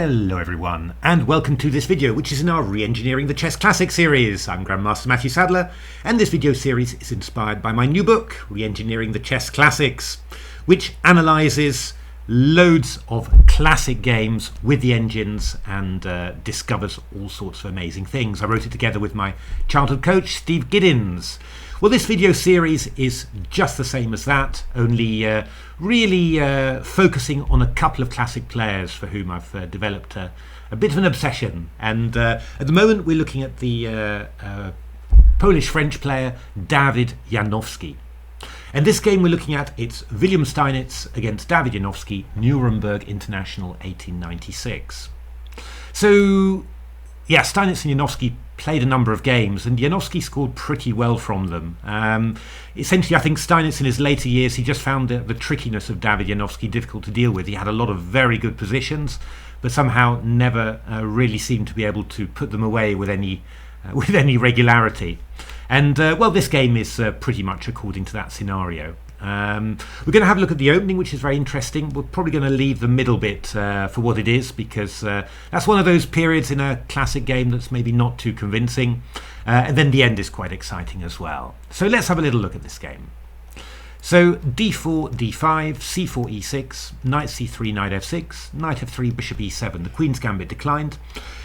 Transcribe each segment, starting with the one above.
Hello everyone, and welcome to this video, which is in our Re-Engineering the Chess Classics series. I'm Grandmaster Matthew Sadler, and this video series is inspired by my new book, Re-Engineering the Chess Classics, which analyses loads of classic games with the engines and discovers all sorts of amazing things. I wrote it together with my childhood coach, Steve Giddins. Well, this video series is just the same as that, only really focusing on a couple of classic players for whom I've developed a bit of an obsession. And at the moment we're looking at the Polish-French player Dawid Janowski. And this game we're looking at, it's William Steinitz against Dawid Janowski, Nuremberg International 1896. So, yeah, Steinitz and Janowski played a number of games, and Janowski scored pretty well from them. Essentially, I think Steinitz in his later years, he just found the trickiness of Dawid Janowski difficult to deal with. He had a lot of very good positions, but somehow never really seemed to be able to put them away with any regularity. And well, this game is pretty much according to that scenario. We're going to have a look at the opening, which is very interesting. We're probably going to leave the middle bit for what it is, because that's one of those periods in a classic game that's maybe not too convincing. And then the end is quite exciting as well. So let's have a little look at this game. So d4, d5, c4, e6, knight c3, knight f6, knight f3, bishop e7. The Queen's Gambit declined.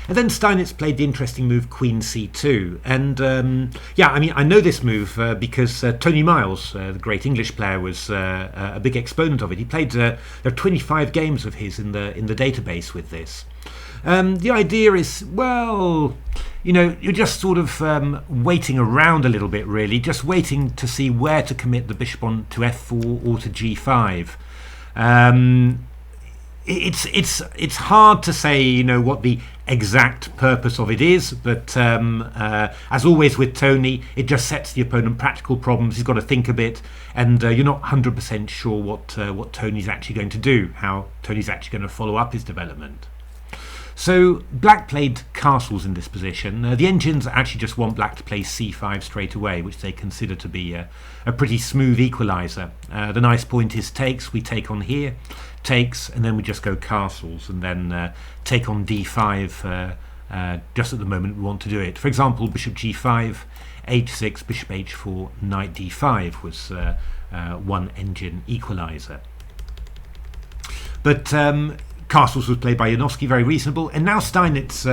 And then Steinitz played the interesting move Queen c2. And yeah, I mean, I know this move because Tony Miles, the great English player, was a big exponent of it. He played there are 25 games of his in the database with this. The idea is, well, you know, you're just sort of waiting around a little bit, really, just waiting to see where to commit the bishop on to f4 or to g5. It's hard to say, you know, what the exact purpose of it is, but as always with Tony, it just sets the opponent practical problems. He's got to think a bit, and you're not 100% sure what Tony's actually going to do, how Tony's actually going to follow up his development. So Black played castles in this position. The engines actually just want Black to play c5 straight away, which they consider to be a pretty smooth equalizer. The nice point is takes. We take on here, takes, and then we just go castles, and then take on d5 just at the moment we want to do it. For example, bishop g5, h6, bishop h4, knight d5 was one engine equalizer. But castles was played by Janowski, very reasonable, and now Steinitz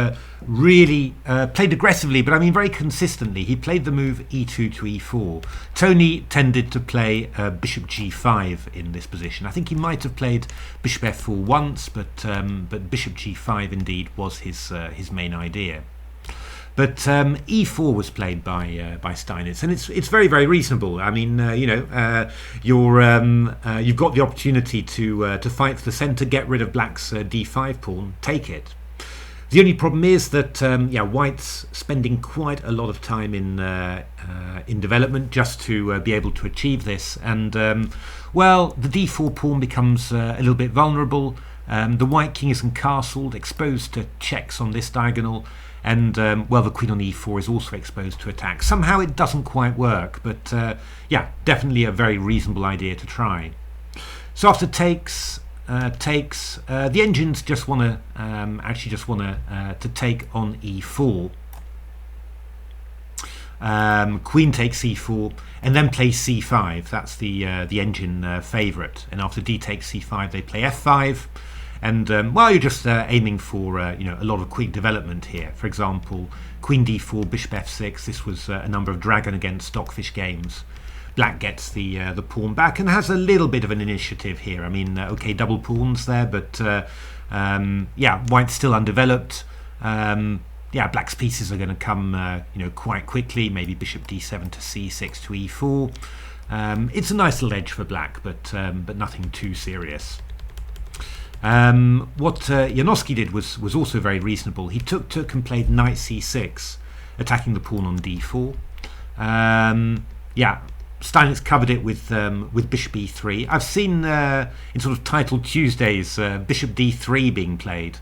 really played aggressively, but I mean very consistently. He played the move e2 to e4. Tony tended to play bishop g5 in this position. I think he might have played bishop f4 once, but bishop g5 indeed was his main idea. But e4 was played by Steinitz, and it's very, very reasonable. I mean, you know, you've got the opportunity to fight for the centre, get rid of Black's d5 pawn, take it. The only problem is that yeah, White's spending quite a lot of time in development just to be able to achieve this, and well, the d4 pawn becomes a little bit vulnerable. The White king isn't castled, exposed to checks on this diagonal. And well, the queen on e4 is also exposed to attack. Somehow it doesn't quite work, but yeah, definitely a very reasonable idea to try. So after takes, the engines just want to actually just want to take on e4. Queen takes c4 and then play c5. That's the engine favourite. And after d takes c5, they play f5. And well, you're just aiming for you know, a lot of quick development here. For example, Queen d4, Bishop f6. This was a number of dragon against stockfish games. Black gets the pawn back and has a little bit of an initiative here. I mean, okay, double pawns there, but yeah, White's still undeveloped. Yeah, Black's pieces are going to come you know, quite quickly. Maybe Bishop d7 to c6 to e4. It's a nice little edge for Black, but nothing too serious. What Janowski did was also very reasonable. He took and played knight c6, attacking the pawn on d4. Yeah, Steinitz covered it with bishop e3. I've seen in sort of Title Tuesdays bishop d3 being played,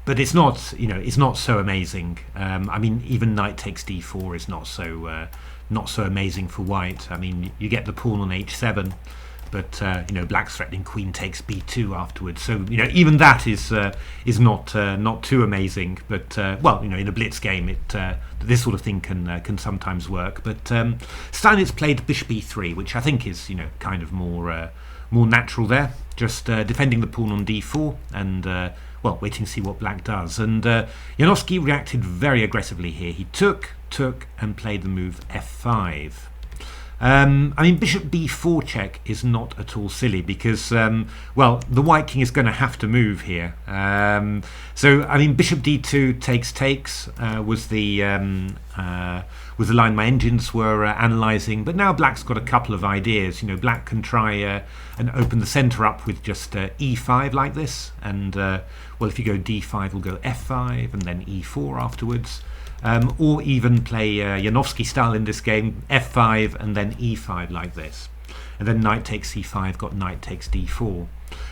but it's not, you know, it's not so amazing. I mean, even knight takes d4 is not so amazing for White. I mean, you get the pawn on h7. but you know, black's threatening queen takes b2 afterwards. So you know, even that is not too amazing. But well, you know, in a blitz game, this sort of thing can sometimes work. But Steinitz played bishop e3, which I think is, you know, kind of more natural there. Just defending the pawn on d4 and well, waiting to see what black does. And Janowski reacted very aggressively here. He took, and played the move f5. I mean, bishop b4 check is not at all silly because, well, the white king is going to have to move here. So, I mean, bishop d2 takes was the line my engines were analysing. But now black's got a couple of ideas. You know, black can try and open the centre up with just e5 like this. And, well, if you go d5, we'll go f5 and then e4 afterwards. Or even play Janowski style in this game, f5 and then e5 like this. And then knight takes c5, got knight takes d4.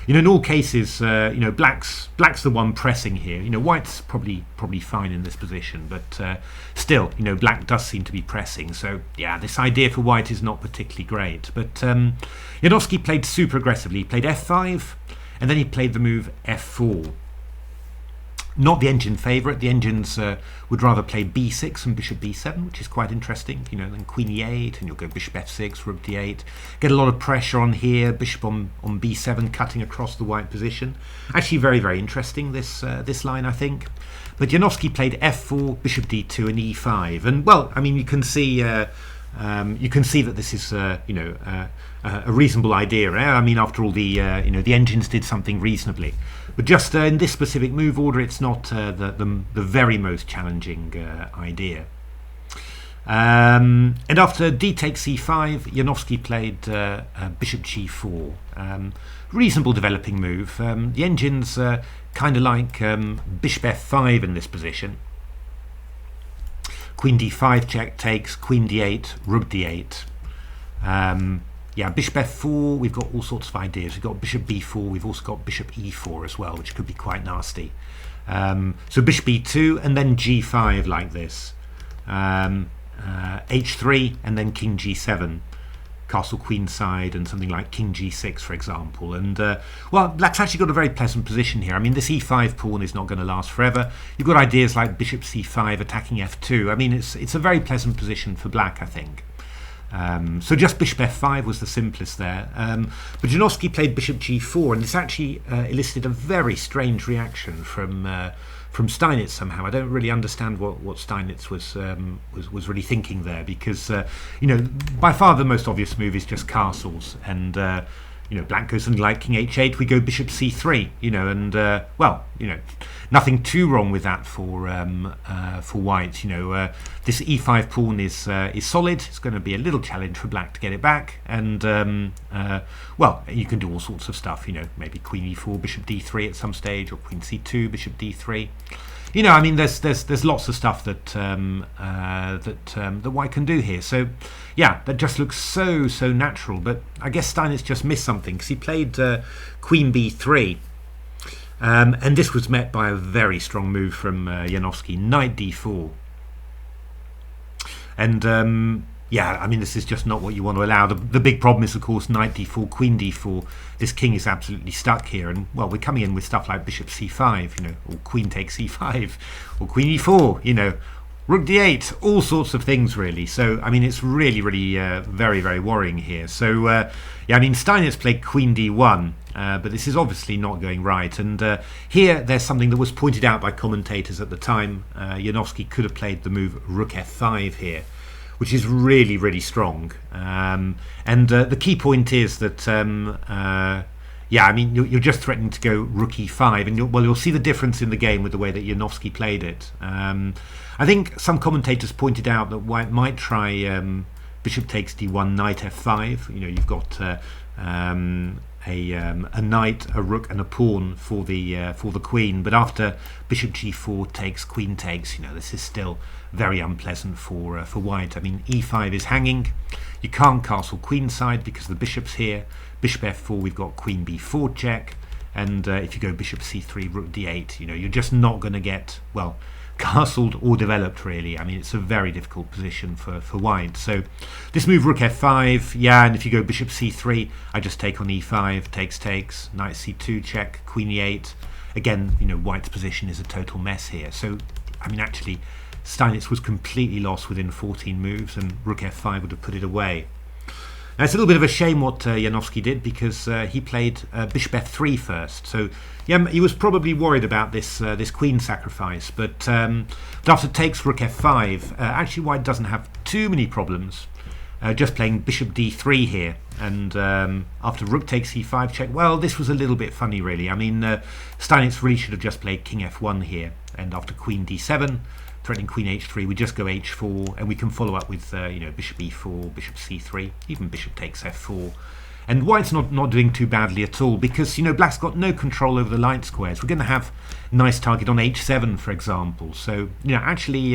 You know, in all cases, you know, black's the one pressing here. You know, white's probably fine in this position, but still, you know, black does seem to be pressing. So yeah, this idea for white is not particularly great. But Janowski played super aggressively. He played f5, and then he played the move f4. Not the engine favourite. The engines would rather play b6 and bishop b7, which is quite interesting. You know, then queen e8, and you'll go bishop f6, rook d8. Get a lot of pressure on here. Bishop on b7, cutting across the white position. Actually, very, very interesting, this line, I think. But Janowski played f4, bishop d2, and e5. And well, I mean, you can see that this is, you know, a reasonable idea. I mean, after all, you know, the engines did something reasonably. But just in this specific move order, it's not the very most challenging idea. And after d takes c5, Janowski played bishop g4. Reasonable developing move. The engines kind of like bishop f5 in this position. Queen d5 check takes, queen d8, rook d8. Yeah, bishop f4, we've got all sorts of ideas. We've got bishop b4, we've also got bishop e4 as well, which could be quite nasty. So bishop e2 and then g5 like this. h3 and then king g7. Castle queen side and something like king g6, for example. And, well, black's actually got a very pleasant position here. I mean, this e5 pawn is not going to last forever. You've got ideas like bishop c5 attacking f2. I mean, it's a very pleasant position for black, I think. So just bishop f5 was the simplest there. But Janowski played bishop g4, and this actually elicited a very strange reaction from Steinitz somehow. I don't really understand what Steinitz was really thinking there, because you know, by far the most obvious move is just castles, and you know, black goes something like king h8, we go bishop c3, you know, and well, you know, nothing too wrong with that for white. You know, this e5 pawn is solid. It's going to be a little challenge for black to get it back, and well, you can do all sorts of stuff. You know, maybe queen e4, bishop d3 at some stage, or queen c2, bishop d3. You know, I mean, there's lots of stuff that that white can do here. So, yeah, that just looks so natural. But I guess Steinitz just missed something, because he played queen b3, and this was met by a very strong move from Janowski, knight d4, and yeah, I mean, this is just not what you want to allow. The big problem is, of course, knight d4, queen d4. This king is absolutely stuck here, and well, we're coming in with stuff like bishop c5, you know, or queen takes c5, or queen e4, you know, rook d8, all sorts of things really. So I mean, it's really very worrying here. So yeah, I mean, Steinitz played queen d1, but this is obviously not going right. And here there's something that was pointed out by commentators at the time. Janowski could have played the move rook f5 here, which is really strong. And the key point is that, yeah, I mean, you're just threatening to go rook e5, and you'll see the difference in the game with the way that Janowski played it. I think some commentators pointed out that white might try bishop takes d1, knight f5. You know, you've got a knight, a rook, and a pawn for the queen. But after bishop g4 takes, queen takes, you know, this is still very unpleasant for white. I mean, e5 is hanging. You can't castle queenside because the bishop's here. Bishop f4, we've got queen b4 check, and if you go bishop c3, rook d8, you know, you're just not going to get, well, castled or developed, really. I mean, it's a very difficult position for white. So this move, rook f5, yeah, and if you go bishop c3, I just take on e5, takes, knight c2 check, queen e8. Again, white's position is a total mess here. So, I mean, actually, Steinitz was completely lost within 14 moves, and rook f5 would have put it away. Now, it's a little bit of a shame what Janowski did, because he played bishop f3 first. So yeah, he was probably worried about this this queen sacrifice. But after takes rook f5, actually white doesn't have too many problems. Just playing bishop d3 here, and after rook takes e5 check, well, this was a little bit funny, really. I mean, Steinitz really should have just played king f1 here, and after queen d7, threatening queen h3, we just go h4, and we can follow up with bishop e4, bishop c3, even bishop takes f4. And white's not doing too badly at all, because black's got no control over the light squares. We're going to have nice target on h7, for example. So actually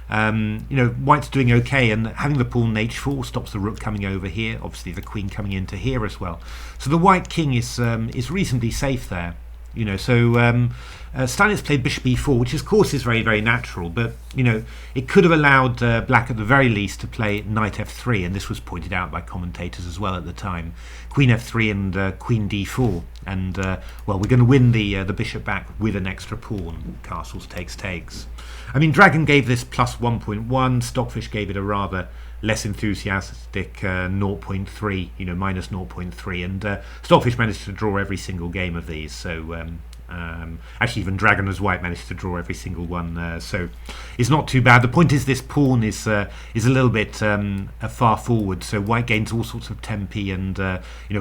white's doing okay, and having the pawn in h4 stops the rook coming over here, obviously the queen coming into here as well. So the white king is reasonably safe there. So Steinitz played bishop e4, which of course is very, very natural, but it could have allowed black at the very least to play knight f3, and this was pointed out by commentators as well at the time. Queen f3 and queen d4, and well, we're going to win the bishop back with an extra pawn. Castles takes. I mean, Dragon gave this plus 1.1, Stockfish gave it a rather less enthusiastic 0.3, minus 0.3, and Stockfish managed to draw every single game of these. So actually, even Dragon as white managed to draw every single one. So it's not too bad. The point is, this pawn is a little bit far forward. So white gains all sorts of tempi, and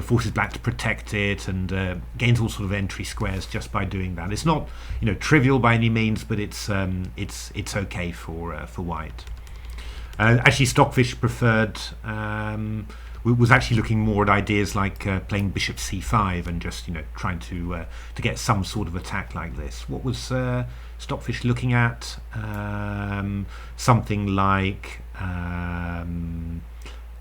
forces black to protect it, and gains all sort of entry squares just by doing that. It's not trivial by any means, but it's okay for white. Actually, Stockfish preferred was actually looking more at ideas like playing bishop c5 and just trying to get some sort of attack like this. What was Stockfish looking at? Something like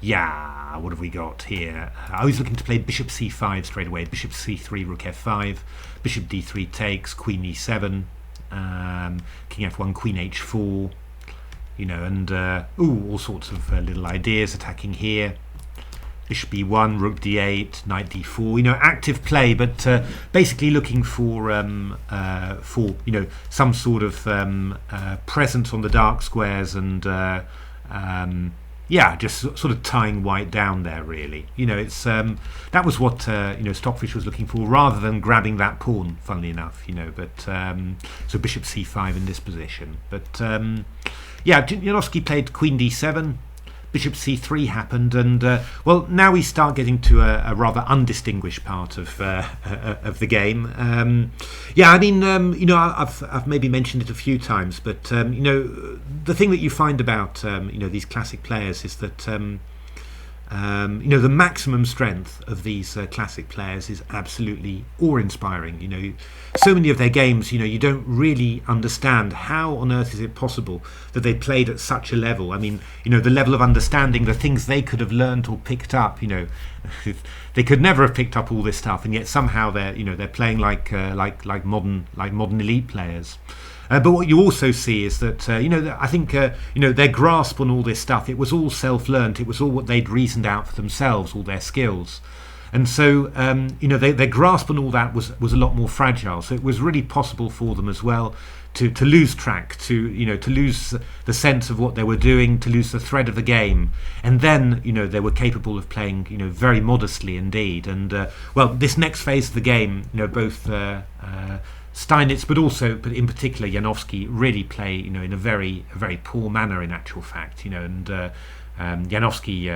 yeah, what have we got here? I was looking to play bishop c5 straight away. Bishop c3, rook f5, bishop d3 takes, queen e7, king f1, queen h4. And all sorts of little ideas attacking here. Bishop e1, rook d8, knight d4. Active play, but basically looking for some sort of presence on the dark squares, and yeah, just sort of tying white down there. Really, it's that was what Stockfish was looking for, rather than grabbing that pawn. Funnily enough, But so bishop c5 in this position, but. Yeah, Janowski played queen d7, bishop c3 happened, and well, now we start getting to a rather undistinguished part of the game. Yeah, I mean, I've maybe mentioned it a few times, but the thing that you find about these classic players is that the maximum strength of these classic players is absolutely awe-inspiring. So many of their games, you don't really understand how on earth is it possible that they played at such a level. I mean, the level of understanding, the things they could have learned or picked up. They could never have picked up all this stuff, and yet somehow they're playing like modern elite players. But what you also see is that I think their grasp on all this stuff, it was all self-learned. It was all what they'd reasoned out for themselves, all their skills, and so their grasp on all that was a lot more fragile. So it was really possible for them as well to lose track, to lose the sense of what they were doing, to lose the thread of the game, and then they were capable of playing very modestly indeed. And well, this next phase of the game, both Steinitz, but in particular Janowski, really play in a very poor manner in actual fact. And Janowski,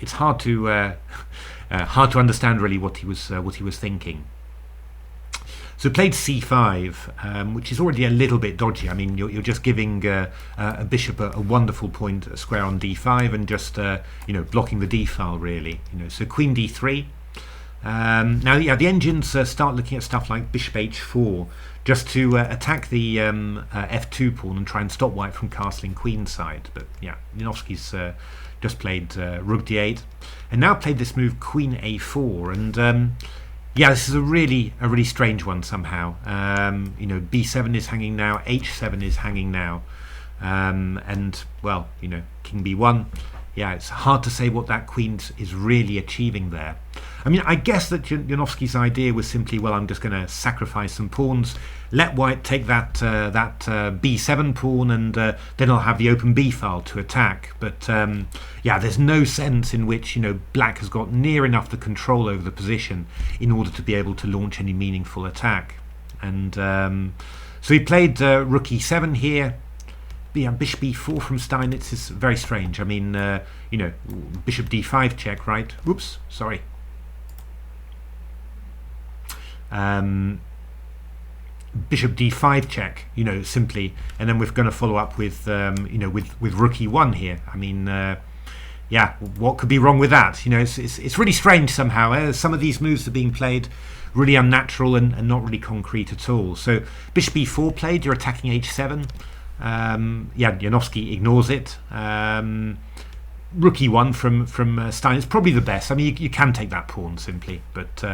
it's hard to understand really what he was thinking. So played c5, which is already a little bit dodgy. I mean, you're just giving a bishop a wonderful point, a square on d5, and just blocking the d file really. So queen d3. Now, yeah, the engines start looking at stuff like bishop h4, just to attack the f2 pawn and try and stop white from castling queenside. But yeah, Janowski's just played rook d8, and now played this move queen a4, and yeah, this is a really strange one somehow. You know, b7 is hanging now, h7 is hanging now, and well, you know, king b1. Yeah, it's hard to say what that queen is really achieving there. I mean, I guess that Janowski's idea was simply, well, I'm just going to sacrifice some pawns, let white take that b7 pawn, and then I'll have the open b file to attack. But yeah, there's no sense in which, you know, black has got near enough the control over the position in order to be able to launch any meaningful attack. And so he played rook e7 here. Yeah, bishop e4 from Steinitz is very strange. I mean, you know, bishop d5 check, right? Oops, sorry. Bishop d5 check, you know, simply, and then we're going to follow up with, you know, with rook e1 here. I mean, yeah, what could be wrong with that? You know, it's really strange somehow. Some of these moves are being played really unnatural and not really concrete at all. So bishop e4 played, you're attacking h7. Yeah, Janowski ignores it. Rook e1 from Steinitz, probably the best. I mean, you can take that pawn simply, but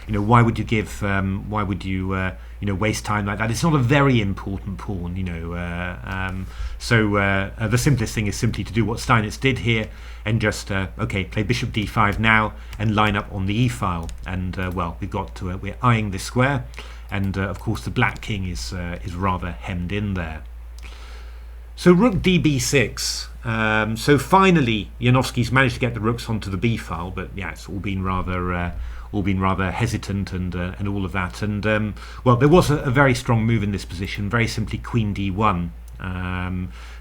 you know, why would you give? Why would you you know, waste time like that? It's not a very important pawn, you know. So the simplest thing is simply to do what Steinitz did here and just okay, play bishop d5 now and line up on the e file. And well, we've got to we're eyeing this square, and of course the black king is rather hemmed in there. So rook db6. So finally, Janowski's managed to get the rooks onto the b file, but yeah, it's all been rather hesitant and all of that. And well, there was a very strong move in this position. Very simply, queen d1.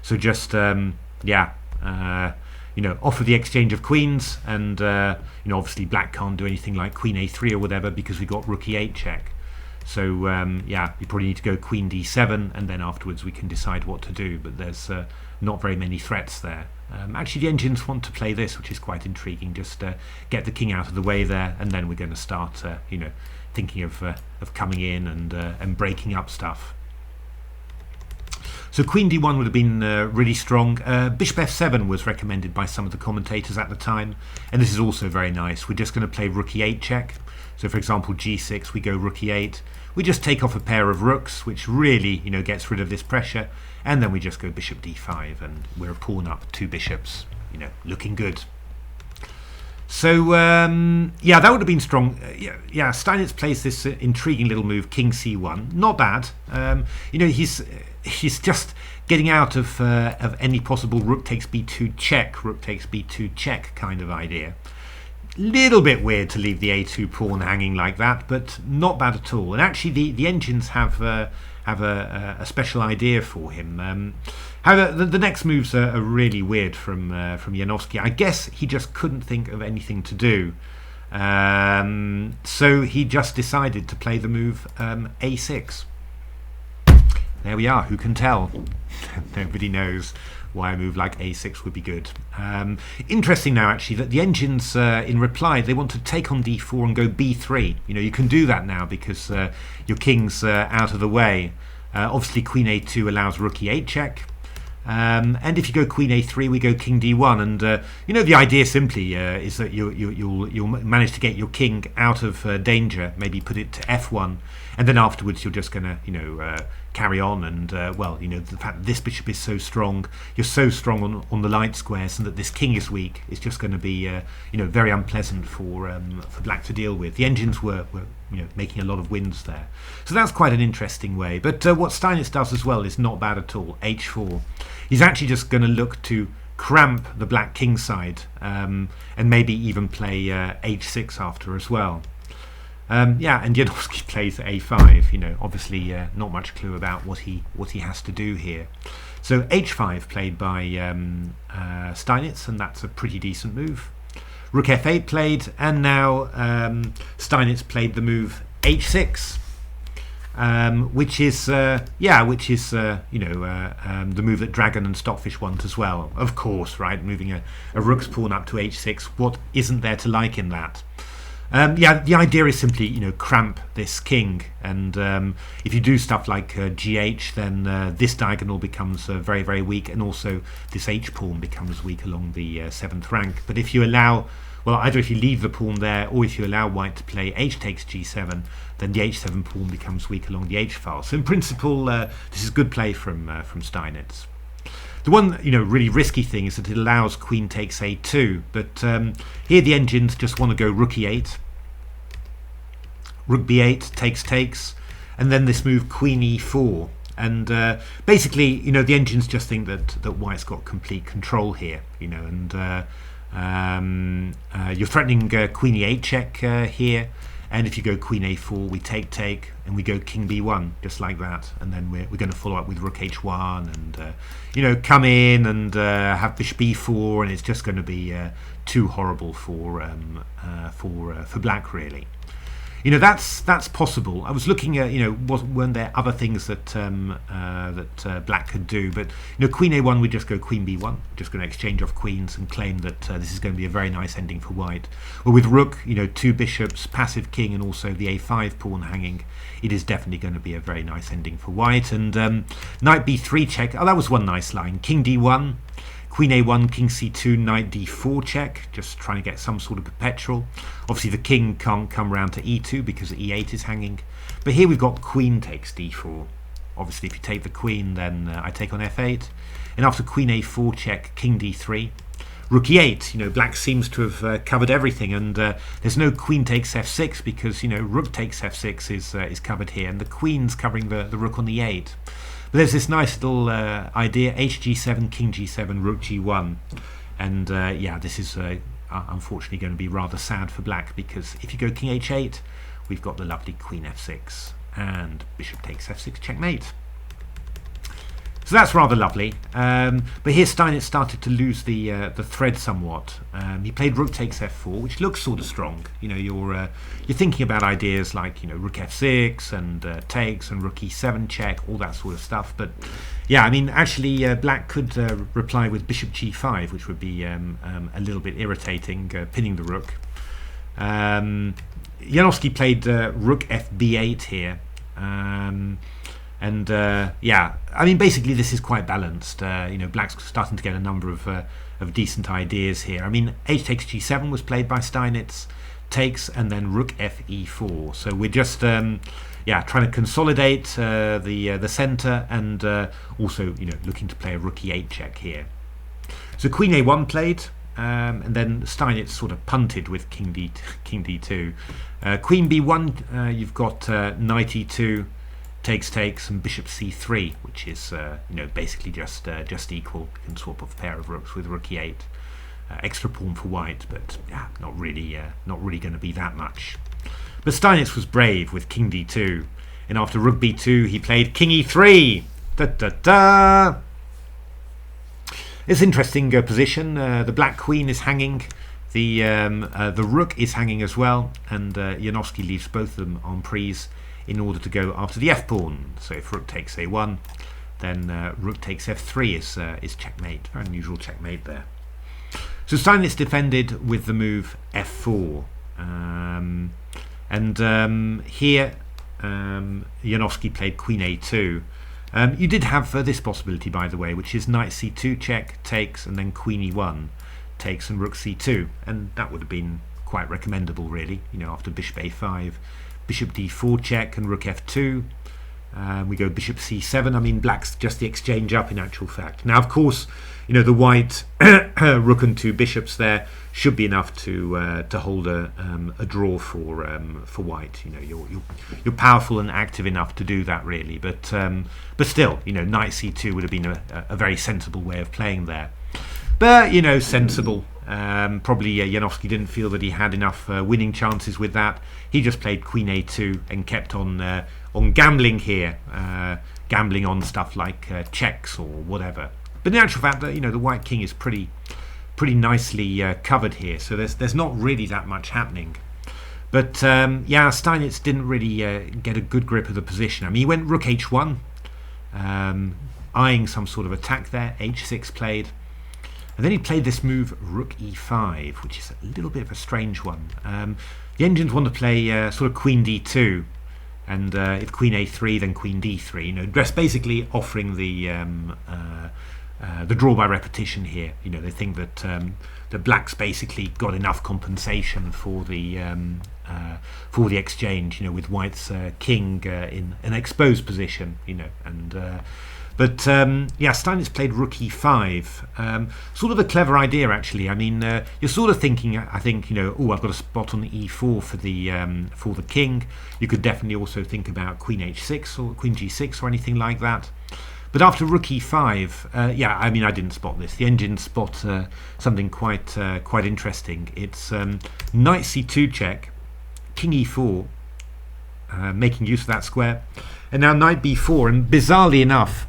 So just yeah, you know, offer the exchange of queens, and you know, obviously black can't do anything like queen a3 or whatever because we got rook e8 check. So yeah, you probably need to go queen d7, and then afterwards we can decide what to do. But there's not very many threats there. Actually, the engines want to play this, which is quite intriguing. Just get the king out of the way there, and then we're going to start, you know, thinking of coming in and breaking up stuff. So queen d1 would have been really strong. Bishop f7 was recommended by some of the commentators at the time, and this is also very nice. We're just going to play rook e8 check. So for example, g6, we go rook e8. We just take off a pair of rooks, which really, you know, gets rid of this pressure, and then we just go bishop d5, and we're a pawn up, 2 bishops, you know, looking good. So yeah, that would have been strong. Yeah, Steinitz plays this intriguing little move, king c1. Not bad. You know, he's just getting out of any possible rook takes b2 check, rook takes b2 check kind of idea. Little bit weird to leave the a2 pawn hanging like that, but not bad at all. And actually, the engines have a special idea for him. However, the next moves are really weird from Janowski. I guess he just couldn't think of anything to do, so he just decided to play the move a6. There we are. Who can tell? Nobody knows why a move like a6 would be good. Interesting now, actually, that the engines, in reply, they want to take on d4 and go b3. You know, you can do that now because your king's out of the way. Obviously, queen a2 allows rook e8 check. And if you go queen a3, we go king d1. And, you know, the idea simply is that you'll manage to get your king out of danger, maybe put it to f1. And then afterwards, you're just going to, you know, carry on. And, well, you know, the fact that this bishop is so strong, you're so strong on the light squares, and that this king is weak, is just going to be, you know, very unpleasant for black to deal with. The engines were you know, making a lot of wins there. So that's quite an interesting way. But what Steinitz does as well is not bad at all. h4. He's actually just going to look to cramp the black king side, and maybe even play h6 after as well. Yeah, and Janowski plays a5. You know, obviously not much clue about what he has to do here. So h5 played by Steinitz, and that's a pretty decent move. Rook f8 played, and now Steinitz played the move h6, which is you know, the move that Dragon and Stockfish want as well. Of course, right? Moving a rook's pawn up to h6. What isn't there to like in that? Yeah, the idea is simply, you know, cramp this king, and if you do stuff like gh, then this diagonal becomes very, very weak, and also this h pawn becomes weak along the 7th rank. But if you allow, well, either if you leave the pawn there or if you allow white to play h takes g7, then the h7 pawn becomes weak along the h file. So in principle, this is good play from Steinitz. The one really risky thing is that it allows queen takes a2, but here the engines just want to go rook e8, rook b8, takes, and then this move queen e4. And basically, the engines just think that white's got complete control here, and you're threatening queen e8 check here, and if you go queen a4, we take, and we go king b1, just like that, and then we're going to follow up with rook h1, and come in and have bishop b4, and it's just going to be too horrible for black, really. That's possible. I was looking at, weren't there other things that black could do? But queen a1, we just go queen b1, just going to exchange off queens and claim that this is going to be a very nice ending for white. Well, with rook, two bishops, passive king, and also the a5 pawn hanging, it is definitely going to be a very nice ending for white. And knight b3 check. Oh, that was one nice line. King d1. Queen a1, king c2, knight d4 check, just trying to get some sort of perpetual. Obviously the king can't come round to e2 because e8 is hanging. But here we've got queen takes d4. Obviously if you take the queen, then I take on f8. And after queen a4 check, king d3. Rook e8, black seems to have covered everything, and there's no queen takes f6 because rook takes f6 is covered here, and the queen's covering the rook on the 8. But there's this nice little idea, hg7, king g7, rook g1, and this is unfortunately going to be rather sad for black, because if you go king h8, we've got the lovely queen f6, and bishop takes f6, checkmate. So that's rather lovely, but here Steinitz started to lose the thread somewhat. He played rook takes f4, which looks sort of strong. You're thinking about ideas like rook f6 and takes and rook e7 check, all that sort of stuff. But yeah, I mean actually black could reply with bishop g5, which would be a little bit irritating, pinning the rook. Janowski played rook fb8 here. And I mean basically this is quite balanced. Black's starting to get a number of decent ideas here. I mean h takes g7 was played by Steinitz, takes, and then rook fe4. So we're just trying to consolidate the center, and also looking to play a rook e8 check here. So queen a1 played, and then Steinitz sort of punted with king d2. Queen b1, you've got knight e2, takes, and bishop c3, which is basically just equal. You can swap off a pair of rooks with rook e8. Extra pawn for white, but not really going to be that much. But Steinitz was brave with king d2, and after rook b2 he played king e3. It's an interesting position. The black queen is hanging, the rook is hanging as well, and Janowski leaves both of them en prise in order to go after the f-pawn. So if rook takes a1, then rook takes f3 is checkmate. Very unusual checkmate there. So Steinitz defended with the move f4. Here Janowski played queen a2. You did have this possibility, by the way, which is knight c2 check, takes, and then queen e1 takes, and rook c2. And that would have been quite recommendable, really, after bishop a5. Bishop d4 check and rook f2. We go bishop c7. I mean, black's just the exchange up in actual fact. Now, of course, the white rook and two bishops there should be enough to hold a draw for white. You're powerful and active enough to do that, really. But still, knight c2 would have been a very sensible way of playing there. But sensible. Probably Janowski didn't feel that he had enough winning chances with that. He just played queen a2 and kept on gambling here, gambling on stuff like checks or whatever. But in actual fact, the white king is pretty nicely covered here, so there's not really that much happening. But Steinitz didn't really get a good grip of the position. I mean, he went rook h1, eyeing some sort of attack there. h6 played. And then he played this move, rook e5, which is a little bit of a strange one. The engines want to play sort of queen d2, and if queen a3, then queen d3. Just basically offering the the draw by repetition here. They think that the blacks basically got enough compensation for the exchange, with white's king in an exposed position, But Steinitz played rook e5. Sort of a clever idea, actually. I mean, you're sort of thinking, I think, I've got a spot on e4 for the king. You could definitely also think about queen h6 or queen g6 or anything like that. But after rook e5, I didn't spot this. The engines spot something quite interesting. It's knight c2 check, king e4, making use of that square, and now knight b4. And bizarrely enough,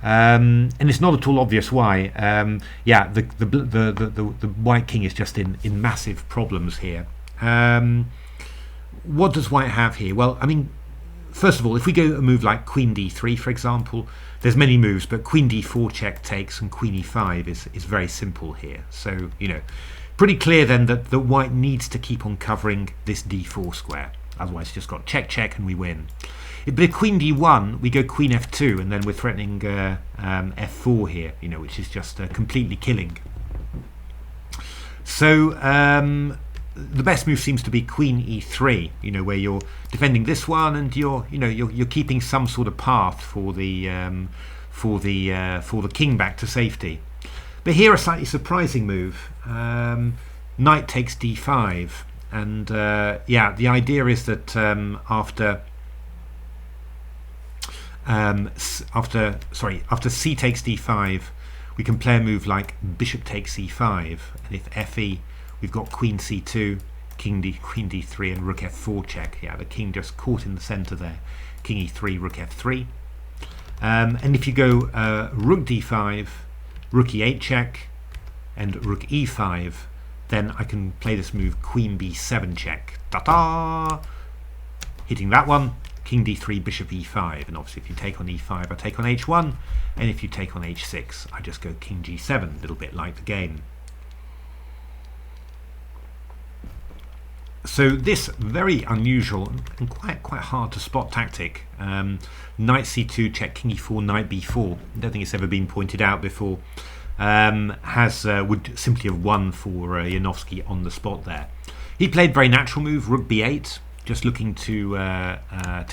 and it's not at all obvious why. The white king is just in massive problems here. What does white have here? Well, I mean, first of all, if we go a move like queen d3, for example, there's many moves, but queen d4 check takes and queen e5 is very simple here. So, pretty clear then that the white needs to keep on covering this d4 square. Otherwise, it's just got check, check, and we win. But if queen d1, we go queen f2, and then we're threatening f4 here, which is just completely killing. So the best move seems to be queen e3, where you're defending this one, and you're keeping some sort of path for the king back to safety. But here a slightly surprising move. Knight takes d5, and the idea is that after c takes d5, we can play a move like bishop takes e5, and if fe, we've got queen c2, queen d3, and rook f4 check. Yeah, the king just caught in the center there. King e3, rook f3, and if you go rook d5, rook e8 check, and rook e5, then I can play this move queen b7 check. Ta-ta! Hitting that one. King d3, bishop e5, and obviously if you take on e5, I take on h1, and if you take on h6, I just go king g7, a little bit like the game. So this very unusual and quite hard to spot tactic, knight c2 check, king e4, knight b4, I don't think it's ever been pointed out before, would simply have won for Janowski on the spot there. He played very natural move, rook b8, just looking to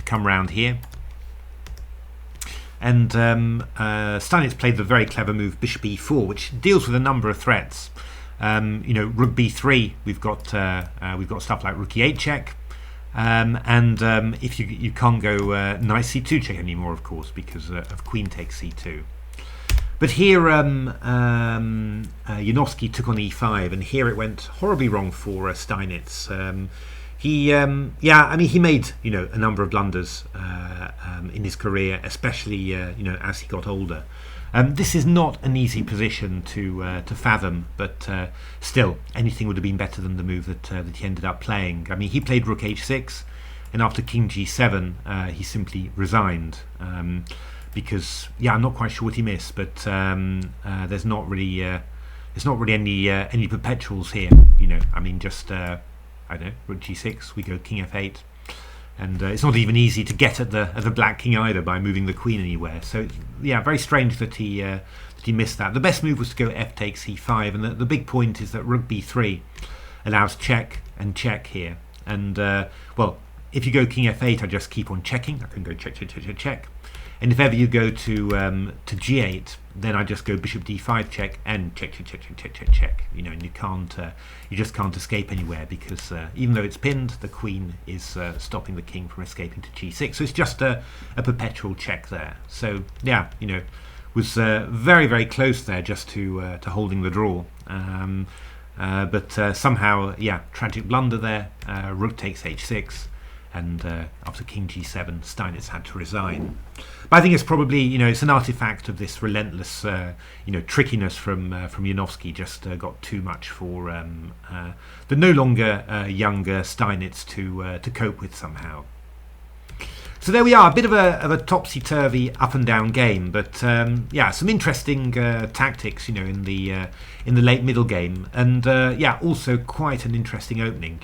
come round here. And Steinitz played the very clever move bishop e4, which deals with a number of threats. Rook b3, we've got stuff like rook e8 check, and if you can't go knight c2 check anymore, of course, because of queen takes c2. But here Janowski took on e5, and here it went horribly wrong for Steinitz. He made a number of blunders in his career, especially as he got older. This is not an easy position to fathom, but still, anything would have been better than the move that he ended up playing. I mean, he played rook h6, and after king g7, he simply resigned. Because I'm not quite sure what he missed, but there's not really any perpetuals here. I mean, just I don't know, rook g6, we go king f8, and it's not even easy to get at the black king either by moving the queen anywhere. So very strange that he missed that. The best move was to go f takes e5, and the big point is that rook b3 allows check and check here. And if you go king f8, I just keep on checking. I can go check, check, check, check, check. And if ever you go to g8, then I just go bishop d5 check and check, check, check, check, check, check, check. And you just can't escape anywhere, because even though it's pinned, the queen is stopping the king from escaping to g6. So it's just a perpetual check there. So was very, very close there, just to holding the draw. But somehow, tragic blunder there. Rook takes h6. And after king g7, Steinitz had to resign. But I think it's probably, it's an artifact of this relentless, trickiness from Janowski. Just got too much for the no longer younger Steinitz to cope with somehow. So there we are, a bit of a topsy-turvy, up and down game. But some interesting tactics, in the late middle game, and also quite an interesting opening.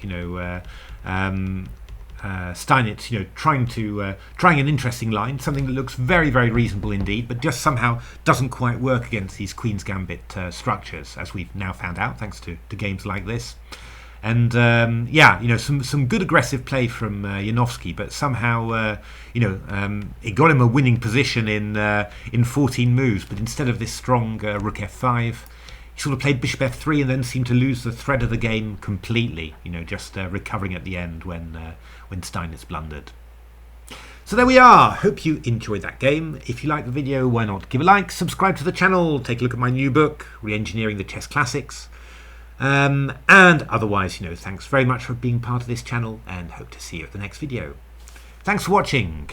Steinitz, trying an interesting line, something that looks very, very reasonable indeed, but just somehow doesn't quite work against these Queen's Gambit structures, as we've now found out thanks to games like this. And some good aggressive play from Janowski, but somehow it got him a winning position in 14 moves. But instead of this strong rook f5, he sort of played bishop f3 and then seemed to lose the thread of the game completely. Just recovering at the end when Steinitz blundered. So there we are. Hope you enjoyed that game. If you liked the video, why not give a like, subscribe to the channel, take a look at my new book, Re-Engineering the Chess Classics. And otherwise, thanks very much for being part of this channel, and hope to see you at the next video. Thanks for watching.